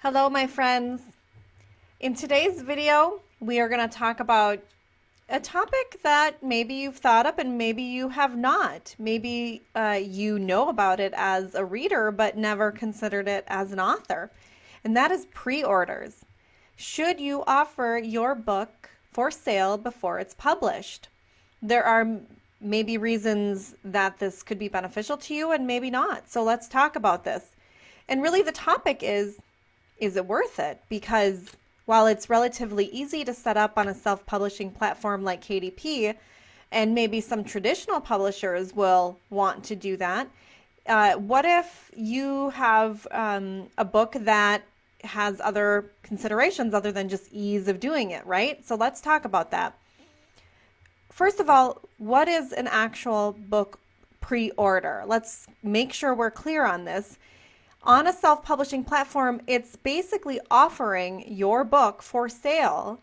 Hello, my friends. In today's video, we are going to talk about a topic that maybe you've thought up and maybe you have not. Maybe you know about it as a reader, but never considered it as an author. And that is pre-orders. Should you offer your book for sale before it's published? There are maybe reasons that this could be beneficial to you and maybe not. So let's talk about this. And really the topic is it worth it? Because while it's relatively easy to set up on a self-publishing platform like KDP, and maybe some traditional publishers will want to do that, what if you have a book that has other considerations other than just ease of doing it, right? So let's talk about that. First of all, what is an actual book pre-order? Let's make sure we're clear on this. On a self-publishing platform, it's basically offering your book for sale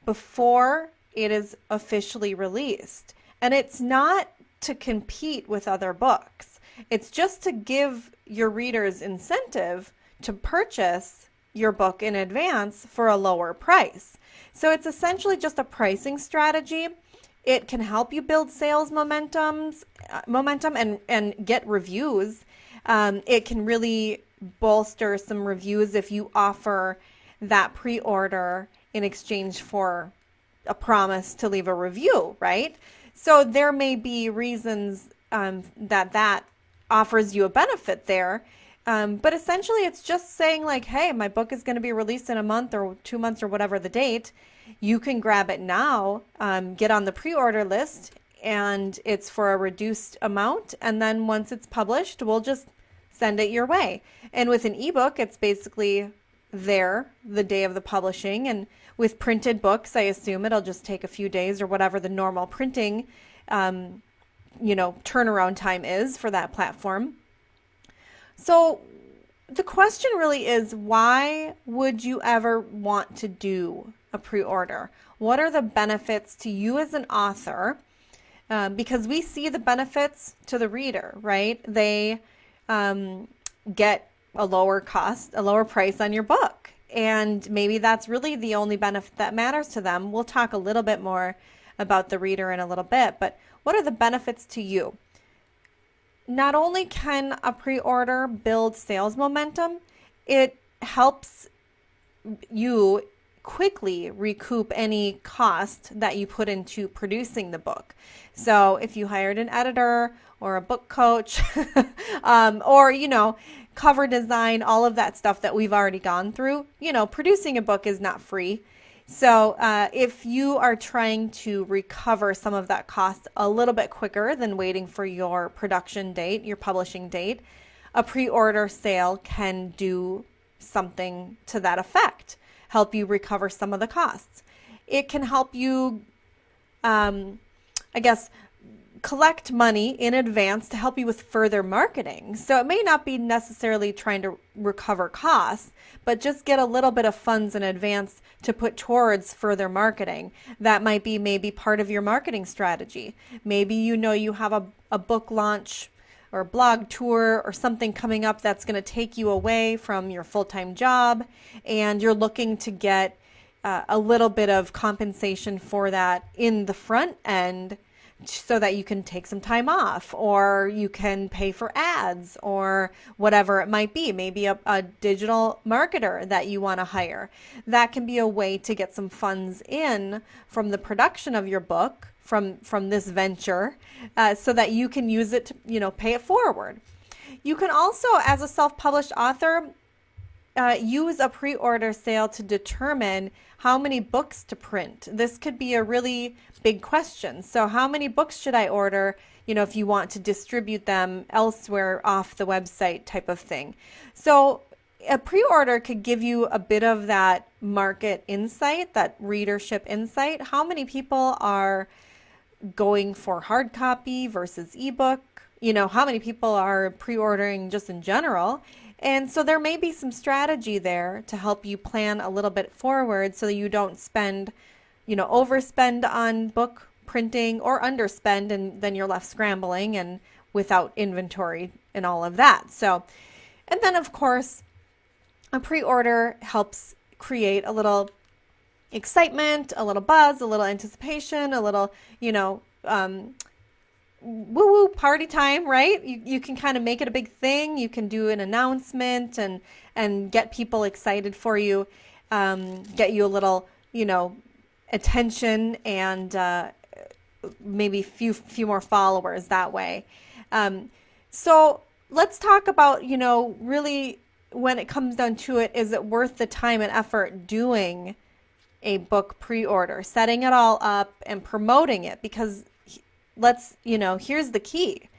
before it is officially released. And it's not to compete with other books. It's just to give your readers incentive to purchase your book in advance for a lower price. So it's essentially just a pricing strategy. It can help you build sales momentum and get reviews. It can really bolster some reviews if you offer that pre-order in exchange for a promise to leave a review, right? So there may be reasons that offers you a benefit there. But essentially it's just saying like, hey, my book is going to be released in a month or 2 months or whatever the date. You can grab it now, get on the pre-order list, and it's for a reduced amount. And then once it's published, we'll just send it your way. And with an ebook, it's basically there the day of the publishing. And with printed books, I assume it'll just take a few days or whatever the normal printing, turnaround time is for that platform. So the question really is, why would you ever want to do a pre-order? What are the benefits to you as an author? Because we see the benefits to the reader, right? They get a lower cost, a lower price on your book. And maybe that's really the only benefit that matters to them. We'll talk a little bit more about the reader in a little bit, but what are the benefits to you? Not only can a pre-order build sales momentum, it helps you quickly recoup any cost that you put into producing the book. So if you hired an editor or a book coach or, cover design, all of that stuff that we've already gone through, producing a book is not free. So if you are trying to recover some of that cost a little bit quicker than waiting for your production date, your publishing date, a pre-order sale can do something to that effect, help you recover some of the costs. It can help you, collect money in advance to help you with further marketing. So it may not be necessarily trying to recover costs, but just get a little bit of funds in advance to put towards further marketing. That might be maybe part of your marketing strategy. Maybe you have a book launch or blog tour or something coming up that's going to take you away from your full-time job, and you're looking to get a little bit of compensation for that in the front end, so that you can take some time off, or you can pay for ads or whatever it might be. Maybe a digital marketer that you want to hire. That can be a way to get some funds in from the production of your book, from this venture, so that you can use it to, pay it forward. You can also, as a self-published author, use a pre-order sale to determine how many books to print. This could be a really big question. So how many books should I order, if you want to distribute them elsewhere off the website type of thing. So a pre-order could give you a bit of that market insight, that readership insight. How many people are going for hard copy versus ebook? How many people are pre-ordering just in general? And so there may be some strategy there to help you plan a little bit forward so that you don't spend, overspend on book printing or underspend, and then you're left scrambling and without inventory and all of that. So, and then of course, A pre-order helps create a little excitement, a little buzz, a little anticipation, a little, woo-woo party time, right? You can kind of make it a big thing. You can do an announcement and get people excited for you, get you a little, attention and maybe few more followers that way. So let's talk about, really when it comes down to it, is it worth the time and effort doing a book pre-order, setting it all up and promoting it? Because here's the key.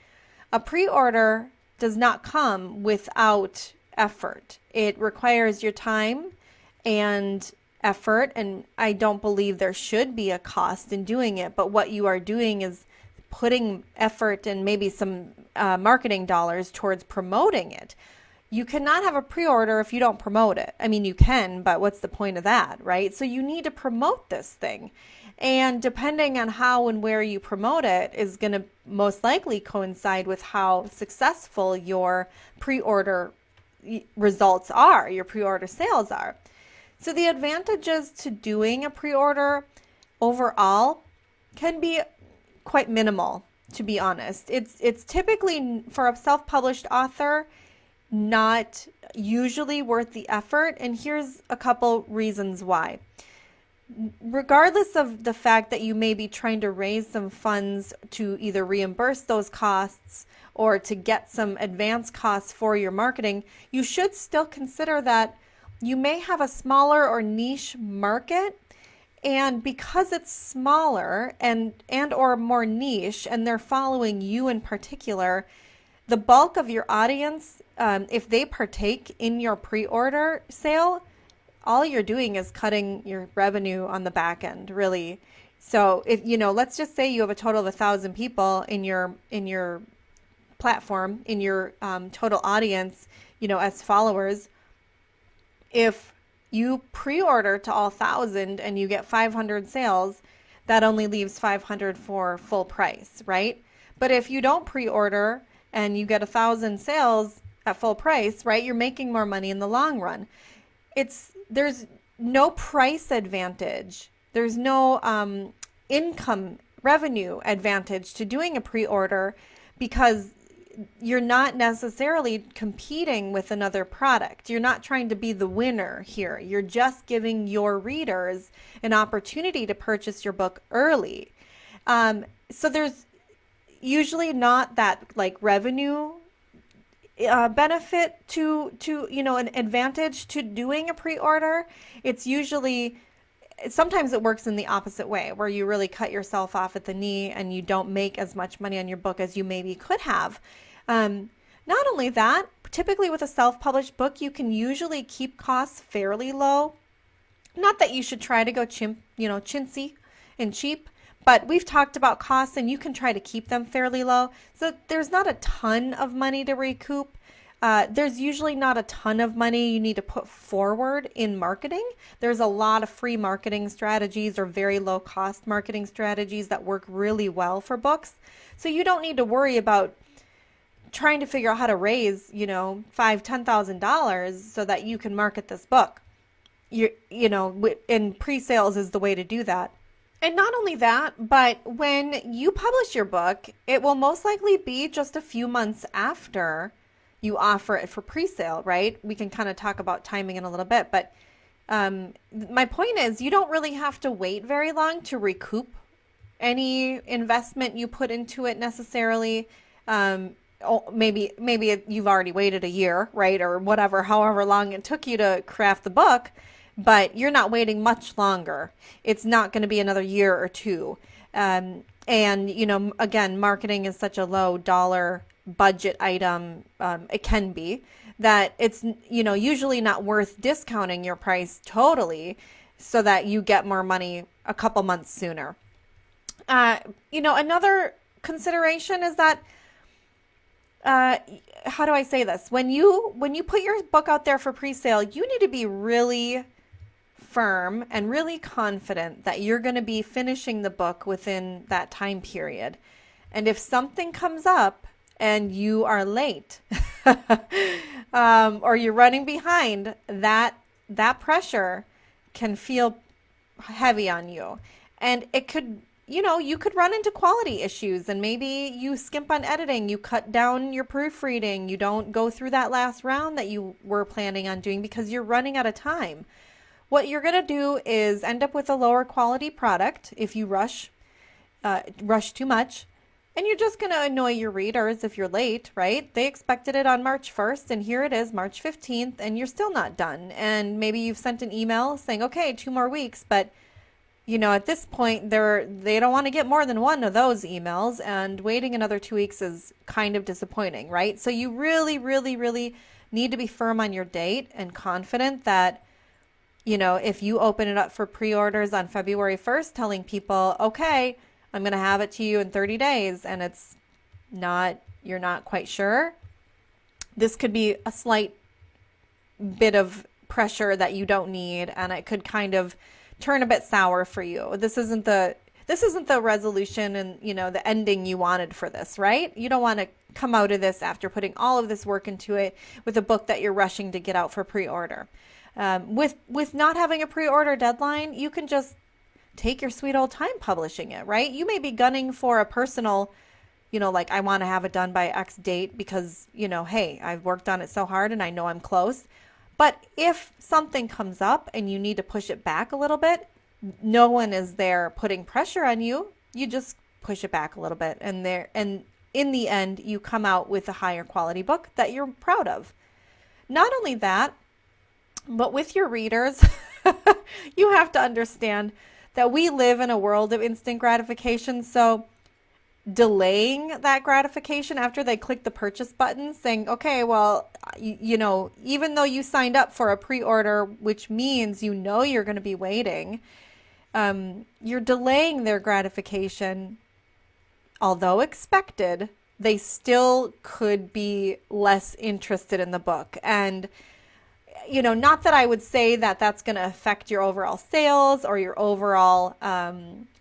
A pre-order does not come without effort. It requires your time and effort, and I don't believe there should be a cost in doing it, but what you are doing is putting effort and maybe some marketing dollars towards promoting it. You cannot have a pre-order if you don't promote it. I mean, you can, but what's the point of that, right? So you need to promote this thing. And depending on how and where you promote it is going to most likely coincide with how successful your pre-order results are, your pre-order sales are. So the advantages to doing a pre-order overall can be quite minimal, to be honest. It's typically, for a self-published author, not usually worth the effort, and here's a couple reasons why. Regardless of the fact that you may be trying to raise some funds to either reimburse those costs or to get some advance costs for your marketing, you should still consider that you may have a smaller or niche market, and because it's smaller and or more niche and they're following you in particular, the bulk of your audience, if they partake in your pre-order sale, all you're doing is cutting your revenue on the back end, really. So if let's just say you have a total of 1,000 people in your platform, in your total audience, as followers. If you pre-order to all 1,000 and you get 500 sales, that only leaves 500 for full price, right? But if you don't pre-order and you get 1,000 sales at full price, right, you're making more money in the long run. There's no price advantage. There's no income revenue advantage to doing a pre-order because you're not necessarily competing with another product. You're not trying to be the winner here. You're just giving your readers an opportunity to purchase your book early. So there's usually not that like revenue benefit to an advantage to doing a pre-order. It's usually, sometimes it works in the opposite way, where you really cut yourself off at the knee and you don't make as much money on your book as you maybe could have. Not only that, typically with a self-published book, you can usually keep costs fairly low. Not that you should try to go chintzy and cheap, but we've talked about costs and you can try to keep them fairly low. So there's not a ton of money to recoup. There's usually not a ton of money you need to put forward in marketing. There's a lot of free marketing strategies or very low cost marketing strategies that work really well for books. So you don't need to worry about trying to figure out how to raise, $5,000-$10,000 so that you can market this book. And pre-sales is the way to do that. And not only that, but when you publish your book, it will most likely be just a few months after you offer it for pre-sale, right? We can kind of talk about timing in a little bit, but my point is you don't really have to wait very long to recoup any investment you put into it necessarily. Maybe you've already waited a year, right? Or whatever, however long it took you to craft the book, but you're not waiting much longer. It's not going to be another year or two. And, again, marketing is such a low dollar budget item. It can be that it's, usually not worth discounting your price totally so that you get more money a couple months sooner. Another consideration is that, how do I say this? When you put your book out there for pre-sale, you need to be really firm and really confident that you're going to be finishing the book within that time period. And if something comes up and you are late, or you're running behind, that pressure can feel heavy on you. And it could, you could run into quality issues, and maybe you skimp on editing, you cut down your proofreading, you don't go through that last round that you were planning on doing because you're running out of time. What you're going to do is end up with a lower quality product if you rush too much. And you're just going to annoy your readers if you're late, right? They expected it on March 1st, and here it is, March 15th, and you're still not done. And maybe you've sent an email saying, okay, 2 more weeks, but at this point, they don't want to get more than one of those emails, and waiting another 2 weeks is kind of disappointing, right? So you really, really, really need to be firm on your date and confident that, if you open it up for pre-orders on February 1st, telling people, okay, I'm going to have it to you in 30 days, and you're not quite sure, this could be a slight bit of pressure that you don't need, and it could kind of turn a bit sour for you. This isn't the resolution and, the ending you wanted for this, right? You don't want to come out of this after putting all of this work into it with a book that you're rushing to get out for pre-order. With not having a pre-order deadline, you can just take your sweet old time publishing it, right? You may be gunning for a personal, like I want to have it done by X date because, hey, I've worked on it so hard and I know I'm close. But if something comes up and you need to push it back a little bit, no one is there putting pressure on you. You just push it back a little bit, and in the end, you come out with a higher quality book that you're proud of. Not only that, but with your readers, you have to understand that we live in a world of instant gratification. So delaying that gratification after they click the purchase button, saying, okay, well, even though you signed up for a pre-order, which means you're going to be waiting, you're delaying their gratification. Although expected, they still could be less interested in the book. And not that I would say that that's going to affect your overall sales or your overall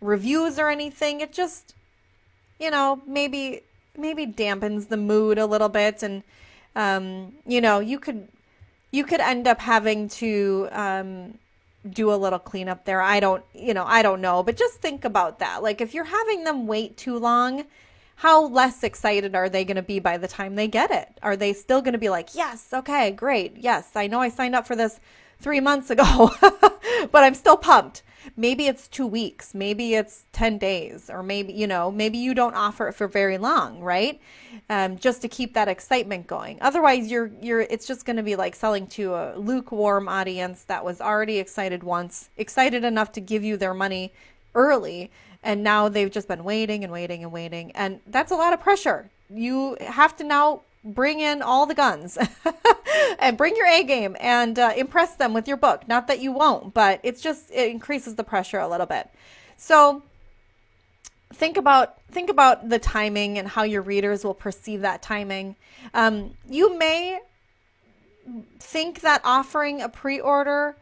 reviews or anything. It just, maybe dampens the mood a little bit, and you could end up having to do a little cleanup there. I don't know, but just think about that. Like, if you're having them wait too long, how less excited are they going to be by the time they get it? Are they still going to be like, yes, okay, great. Yes, I know I signed up for this 3 months ago, but I'm still pumped. Maybe it's 2 weeks, maybe it's 10 days, or maybe you don't offer it for very long, right? Just to keep that excitement going. Otherwise, it's just going to be like selling to a lukewarm audience that was already excited once, excited enough to give you their money early, and now they've just been waiting and waiting and waiting, and that's a lot of pressure. You have to now bring in all the guns and bring your A game and impress them with your book. Not that you won't, but it increases the pressure a little bit. So think about the timing and how your readers will perceive that timing. You may think that offering a pre-order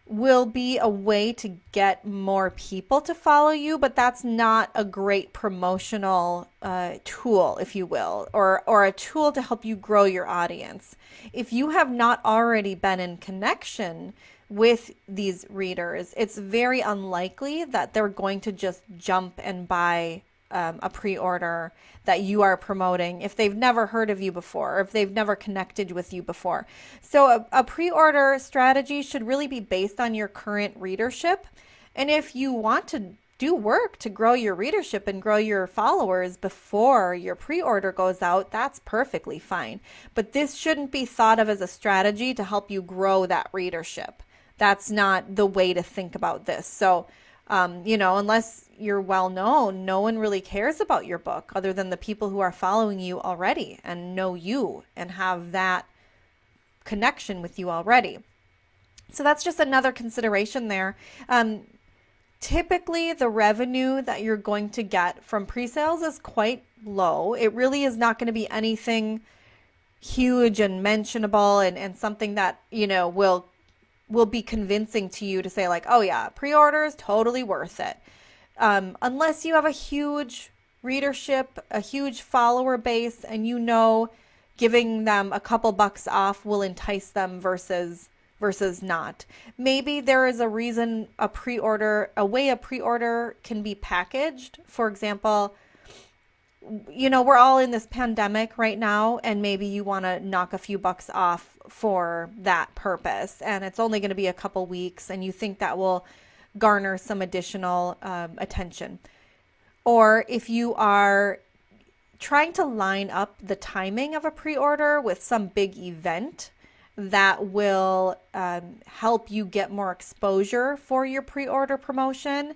will be a way to get more people to follow you, but that's not a great promotional tool, if you will, or a tool to help you grow your audience. If you have not already been in connection with these readers, it's very unlikely that they're going to just jump and buy a pre-order that you are promoting if they've never heard of you before, or if they've never connected with you before. So a pre-order strategy should really be based on your current readership. And if you want to do work to grow your readership and grow your followers before your pre-order goes out, that's perfectly fine. But this shouldn't be thought of as a strategy to help you grow that readership. That's not the way to think about this. So unless you're well known, no one really cares about your book other than the people who are following you already and know you and have that connection with you already. So that's just another consideration there. Typically, the revenue that you're going to get from pre-sales is quite low. It really is not going to be anything huge and mentionable and something that, will be convincing to you to say like, oh yeah, pre-orders, totally worth it. Unless you have a huge readership, a huge follower base, and you know giving them a couple bucks off will entice them versus not. Maybe there is a reason a way a pre-order can be packaged. For example, we're all in this pandemic right now, and maybe you want to knock a few bucks off for that purpose, and it's only going to be a couple weeks, and you think that will garner some additional attention. Or if you are trying to line up the timing of a pre-order with some big event that will help you get more exposure for your pre-order promotion.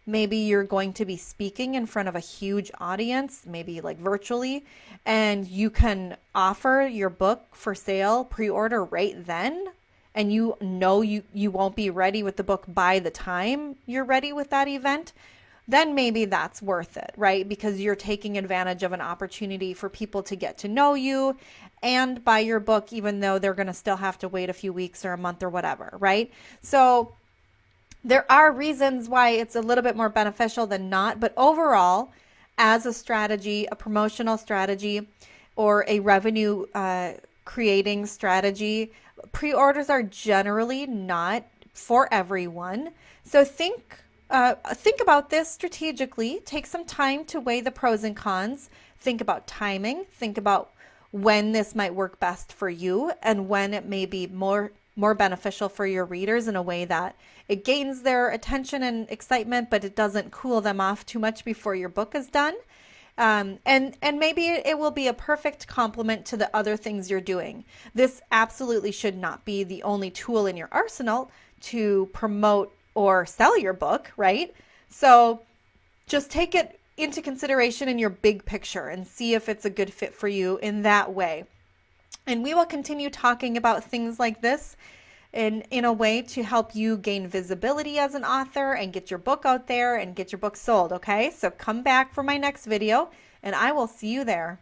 Maybe you're going to be speaking in front of a huge audience, maybe like virtually, and you can offer your book for sale, pre-order right then, and you know you won't be ready with the book by the time you're ready with that event. Then maybe that's worth it, right? Because you're taking advantage of an opportunity for people to get to know you and buy your book, even though they're going to still have to wait a few weeks or a month or whatever, right? So there are reasons why it's a little bit more beneficial than not, but overall, as a strategy, a promotional strategy, or a revenue creating strategy, pre-orders are generally not for everyone. So think about this strategically. Take some time to weigh the pros and cons. Think about timing. Think about when this might work best for you and when it may be more beneficial for your readers in a way that it gains their attention and excitement, but it doesn't cool them off too much before your book is done. And maybe it will be a perfect complement to the other things you're doing. This absolutely should not be the only tool in your arsenal to promote or sell your book, right? So just take it into consideration in your big picture and see if it's a good fit for you in that way. And we will continue talking about things like this in a way to help you gain visibility as an author and get your book out there and get your book sold, okay? So come back for my next video and I will see you there.